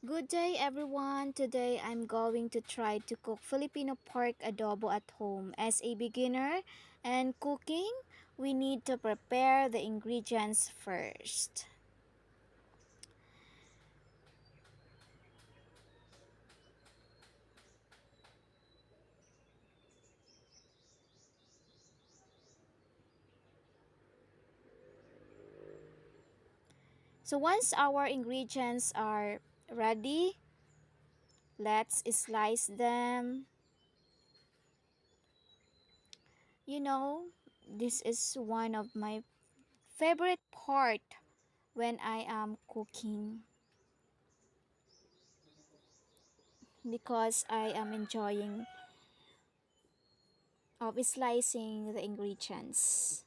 Good day everyone. Today I'm going to try to cook Filipino pork adobo at home. As a beginner and cooking, we need to prepare the ingredients first. So once our ingredients are ready, let's slice them. You know, this is one of my favorite part when I am cooking because I am enjoying of slicing the ingredients.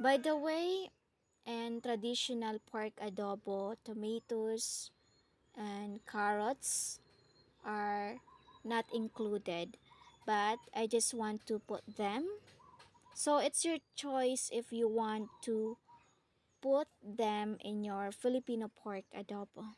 By the way, and traditional pork adobo, tomatoes and carrots are not included, but I just want to put them. So it's your choice if you want to put them in your Filipino pork adobo.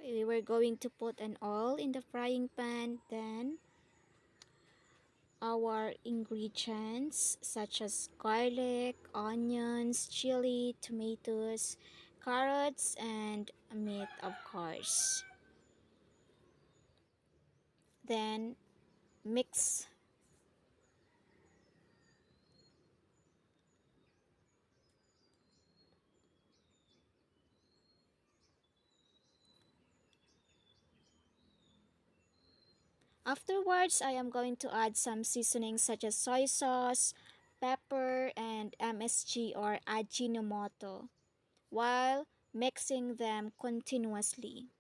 We're going to put an oil in the frying pan, then our ingredients such as garlic, onions, chili, tomatoes, carrots, and meat, of course. Then mix. Afterwards, I am going to add some seasonings such as soy sauce, pepper, and MSG or Ajinomoto while mixing them continuously.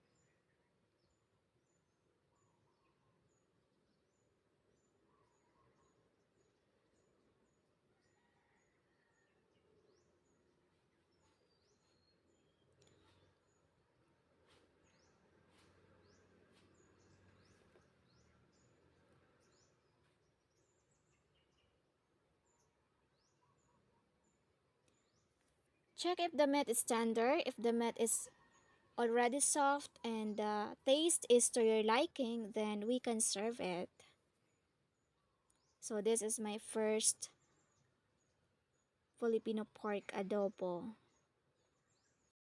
Check if the meat is tender. If the meat is already soft and the taste is to your liking, then we can serve it. So this is my first Filipino pork adobo.